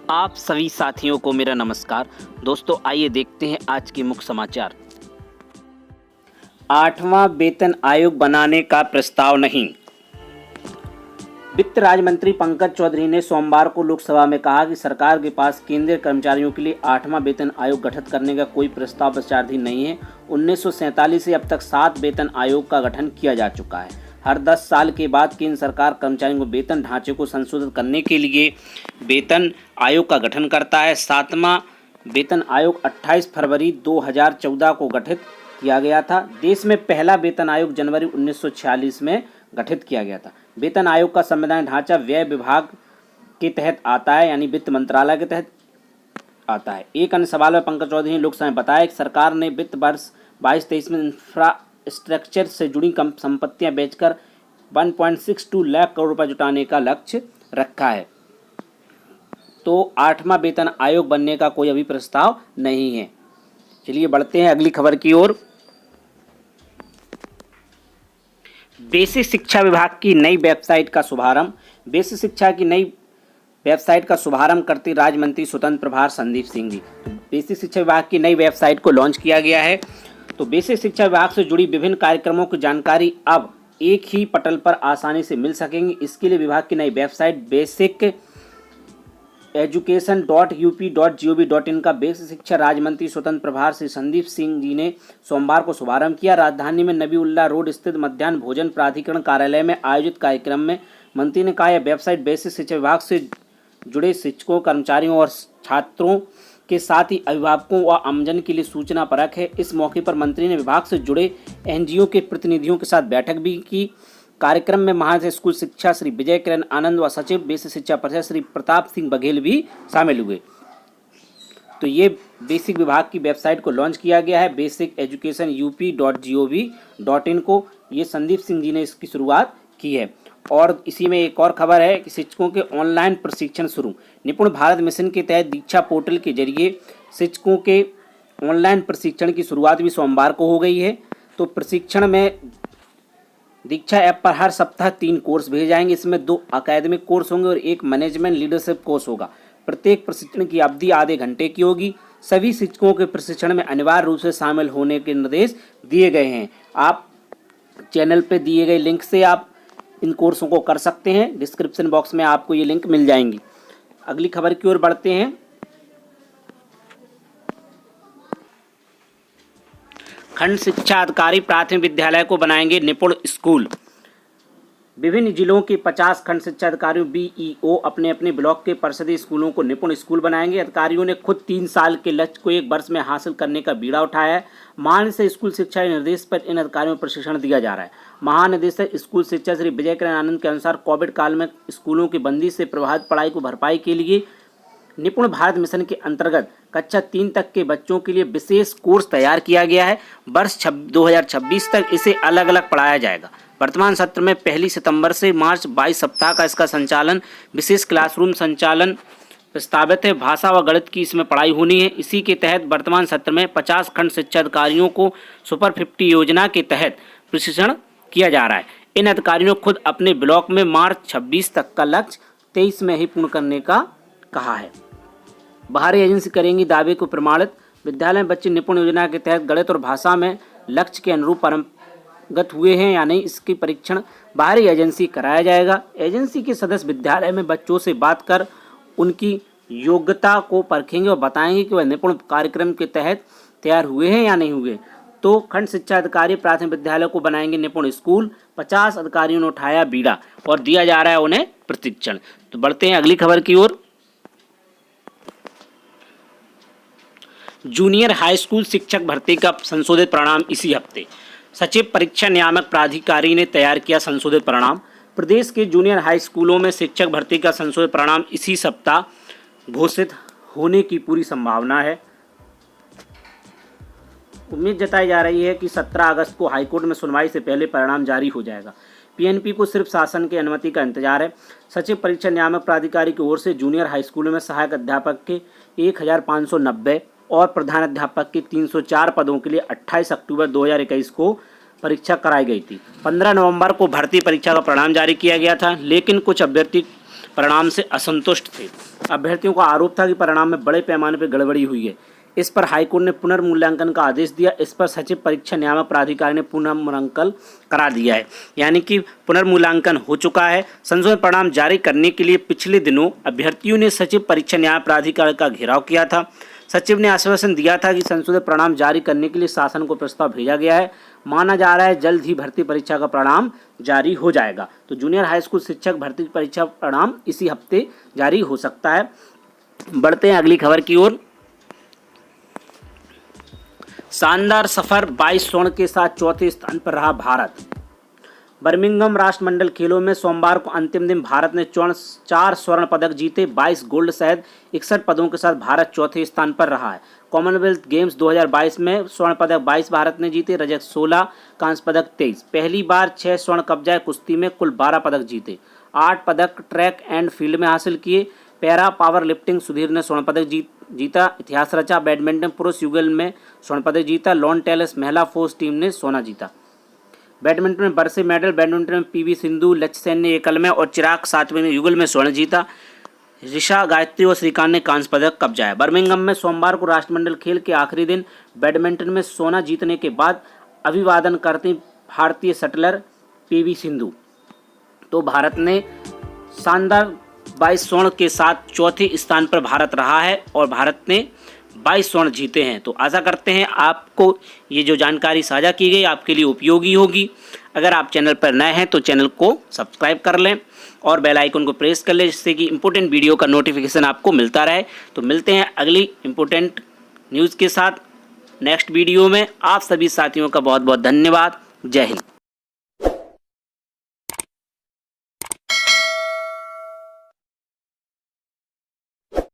आप सभी साथियों को मेरा नमस्कार। दोस्तों आइए देखते हैं आज के मुख्य समाचार। 8वां वेतन आयोग बनाने का प्रस्ताव नहीं। वित्त राज्य मंत्री पंकज चौधरी ने सोमवार को लोकसभा में कहा कि सरकार के पास केंद्रीय कर्मचारियों के लिए 8वां वेतन आयोग गठित करने का कोई प्रस्ताव विचाराधीन नहीं है। 1947 से अब तक 7 वेतन आयोग का गठन किया जा चुका है। हर 10 साल के बाद केंद्र सरकार कर्मचारियों को वेतन ढांचे को संशोधित करने के लिए वेतन आयोग का गठन करता है। 7वां वेतन आयोग 28 फरवरी 2014 को गठित किया गया था। देश में पहला वेतन आयोग जनवरी 1946 में गठित किया गया था। वेतन आयोग का संवैधानिक ढांचा व्यय विभाग के तहत आता है, यानी वित्त मंत्रालय के तहत आता है। एक अन्य सवाल में पंकज चौधरी ने लोकसभा में बताया कि सरकार ने वित्त वर्ष 22-23 में इंफ्रास्ट्रक्चर से जुड़ी संपत्तियां बेचकर 1.62 लाख करोड़ रुपए जुटाने का लक्ष्य रखा है। तो 8वां वेतन आयोग बनने का कोई अभी प्रस्ताव नहीं है। चलिए बढ़ते हैं अगली खबर की ओर। बेसिक शिक्षा विभाग की नई वेबसाइट का शुभारंभ। बेसिक शिक्षा की नई वेबसाइट का शुभारंभ करते राज्य मंत्री स्वतंत्र प्रभार संदीप सिंह जी। बेसिक शिक्षा विभाग की नई वेबसाइट को लॉन्च किया गया है। तो बेसिक शिक्षा विभाग से जुड़ी विभिन्न कार्यक्रमों की जानकारी अब एक ही पटल पर आसानी से मिल सकेंगी। इसके लिए विभाग की नई वेबसाइट basiceducation.up.gov.in का बेसिक शिक्षा राज्य मंत्री स्वतंत्र प्रभार श्री संदीप सिंह जी ने सोमवार को शुभारंभ किया। राजधानी में नबीउल्लाह रोड स्थित मध्याह्न भोजन प्राधिकरण कार्यालय में आयोजित कार्यक्रम में मंत्री ने कहा, यह वेबसाइट बेसिक शिक्षा विभाग से जुड़े शिक्षकों, कर्मचारियों और छात्रों के साथ ही अभिभावकों व आमजन के लिए सूचना परक है। इस मौके पर मंत्री ने विभाग से जुड़े एनजीओ के प्रतिनिधियों के साथ बैठक भी की। कार्यक्रम में महाराष्ट्र स्कूल शिक्षा श्री विजय किरण आनंद व सचिव बेसिक शिक्षा परिषद श्री प्रताप सिंह बघेल भी शामिल हुए। तो ये बेसिक विभाग की वेबसाइट को लॉन्च किया गया है, basiceducation.up.gov.in को। ये संदीप सिंह जी ने इसकी शुरुआत की है। और इसी में एक और खबर है कि शिक्षकों के ऑनलाइन प्रशिक्षण शुरू। निपुण भारत मिशन के तहत दीक्षा पोर्टल के जरिए शिक्षकों के ऑनलाइन प्रशिक्षण की शुरुआत भी सोमवार को हो गई है। तो प्रशिक्षण में दीक्षा ऐप पर हर सप्ताह 3 कोर्स भेजे जाएंगे। इसमें 2 अकादमिक कोर्स होंगे और 1 मैनेजमेंट लीडरशिप कोर्स होगा। प्रत्येक प्रशिक्षण की अवधि आधे घंटे की होगी। सभी शिक्षकों के प्रशिक्षण में अनिवार्य रूप से शामिल होने के निर्देश दिए गए हैं। आप चैनल पर दिए गए लिंक से आप इन कोर्सों को कर सकते हैं। डिस्क्रिप्शन बॉक्स में आपको ये लिंक मिल जाएंगी। अगली खबर की ओर बढ़ते हैं। खंड शिक्षा अधिकारी प्राथमिक विद्यालय को बनाएंगे निपुण स्कूल। विभिन्न जिलों के 50 खंड शिक्षा अधिकारियों बीईओ अपने अपने ब्लॉक के परिषदीय स्कूलों को निपुण स्कूल बनाएंगे। अधिकारियों ने खुद 3 साल के लक्ष्य को 1 वर्ष में हासिल करने का बीड़ा उठाया है। महानिदेशक स्कूल शिक्षा के निर्देश पर इन अधिकारियों को प्रशिक्षण दिया जा रहा है। महानिदेशक स्कूल शिक्षा श्री विजय किरण आनंद के अनुसार कोविड काल में स्कूलों की बंदी से प्रभावित पढ़ाई को भरपाई के लिए निपुण भारत मिशन के अंतर्गत कक्षा 3 तक के बच्चों के लिए विशेष कोर्स तैयार किया गया है। वर्ष 2026 तक इसे अलग अलग पढ़ाया जाएगा। वर्तमान सत्र में 1 सितंबर से मार्च 22 सप्ताह का इसका संचालन, विशेष क्लासरूम संचालन प्रस्तावित है। भाषा व गणित की इसमें पढ़ाई होनी है। इसी के तहत वर्तमान सत्र में 50 खंड शिक्षा अधिकारियों को सुपर 50 योजना के तहत प्रशिक्षण किया जा रहा है। इन अधिकारियों ने खुद अपने ब्लॉक में मार्च 26 तक का लक्ष्य 23 में ही पूर्ण करने का कहा है। बाहरी एजेंसी करेंगी दावे को प्रमाणित। विद्यालय में बच्चे निपुण योजना के तहत गणित और भाषा में लक्ष्य के अनुरूप पारंगत हुए हैं या नहीं, इसकी परीक्षण बाहरी एजेंसी कराया जाएगा। एजेंसी के सदस्य विद्यालय में बच्चों से बात कर उनकी योग्यता को परखेंगे और बताएंगे कि वह निपुण कार्यक्रम के तहत तैयार हुए हैं या नहीं हुए। तो खंड शिक्षा अधिकारी प्राथमिक विद्यालय को बनाएंगे निपुण स्कूल। 50 अधिकारियों ने उठाया बीड़ा और दिया जा रहा है उन्हें प्रशिक्षण। तो बढ़ते हैं अगली खबर की ओर। जूनियर हाई स्कूल शिक्षक भर्ती का संशोधित परिणाम इसी हफ्ते। सचिव परीक्षा नियामक प्राधिकारी ने तैयार किया संशोधित परिणाम। प्रदेश के जूनियर हाई स्कूलों में शिक्षक भर्ती का संशोधित परिणाम इसी सप्ताह घोषित होने की पूरी संभावना है। उम्मीद जताई जा रही है कि 17 अगस्त को हाईकोर्ट में सुनवाई से पहले परिणाम जारी हो जाएगा। पीएनपी को सिर्फ शासन की अनुमति का इंतजार है। सचिव परीक्षा नियामक प्राधिकारी की ओर से जूनियर हाई स्कूलों में सहायक अध्यापक के 1590 और प्रधानाध्यापक के 304 पदों के लिए 28 अक्टूबर 2021 को परीक्षा कराई गई थी। 15 नवंबर को भर्ती परीक्षा का परिणाम जारी किया गया था, लेकिन कुछ अभ्यर्थी परिणाम से असंतुष्ट थे। अभ्यर्थियों का आरोप था कि परिणाम में बड़े पैमाने पर गड़बड़ी हुई है। इस पर हाईकोर्ट ने पुनर्मूल्यांकन का आदेश दिया। इस पर सचिव परीक्षा नियामक प्राधिकार ने पुनर्मूल्यांकन करा दिया है, यानी कि पुनर्मूल्यांकन हो चुका है। संशोधित परिणाम जारी करने के लिए पिछले दिनों अभ्यर्थियों ने सचिव परीक्षा नियामक प्राधिकार का घेराव किया था। सचिव ने आश्वासन दिया था कि संशोधित परिणाम जारी करने के लिए शासन को प्रस्ताव भेजा गया है। माना जा रहा है जल्द ही भर्ती परीक्षा का परिणाम जारी हो जाएगा। तो जूनियर हाई स्कूल शिक्षक भर्ती परीक्षा परिणाम इसी हफ्ते जारी हो सकता है। बढ़ते हैं अगली खबर की ओर। शानदार सफर 22 स्वर्ण के साथ चौथे स्थान पर रहा भारत। बर्मिंघम राष्ट्रमंडल खेलों में सोमवार को अंतिम दिन भारत ने 4 स्वर्ण पदक जीते। 22 गोल्ड सहित 61 पदों के साथ भारत चौथे स्थान पर रहा है। कॉमनवेल्थ गेम्स 2022 में स्वर्ण पदक 22 भारत ने जीते, रजत 16, कांस्य पदक 23। पहली बार 6 स्वर्ण कब्जा है। कुश्ती में कुल 12 पदक जीते, 8 पदक ट्रैक एंड फील्ड में हासिल किए। पैरा पावर लिफ्टिंग सुधीर ने स्वर्ण पदक जीता, इतिहास रचा। बैडमिंटन पुरुष युगल में स्वर्ण पदक जीता। लॉन टेनिस महिला फोर्स टीम ने सोना जीता। बैडमिंटन में बरसे मेडल। बैडमिंटन में पीवी सिंधु, लक्ष्य सेन ने एकल में और चिराग सातवें ने युगल में स्वर्ण जीता। ऋषा, गायत्री और श्रीकांत ने कांस्य पदक कब्जा है। बर्मिंघम में सोमवार को राष्ट्रमंडल खेल के आखिरी दिन बैडमिंटन में सोना जीतने के बाद अभिवादन करती भारतीय शटलर पीवी सिंधु। तो भारत ने शानदार 22 स्वर्ण के साथ चौथे स्थान पर भारत रहा है और भारत ने 22 स्वर्ण जीते हैं। तो आशा करते हैं आपको ये जो जानकारी साझा की गई आपके लिए उपयोगी होगी। अगर आप चैनल पर नए हैं तो चैनल को सब्सक्राइब कर लें और बेल आइकन को प्रेस कर लें, जिससे कि इम्पोर्टेंट वीडियो का नोटिफिकेशन आपको मिलता रहे। तो मिलते हैं अगली इम्पोर्टेंट न्यूज़ के साथ नेक्स्ट वीडियो में। आप सभी साथियों का बहुत बहुत धन्यवाद। जय हिंद।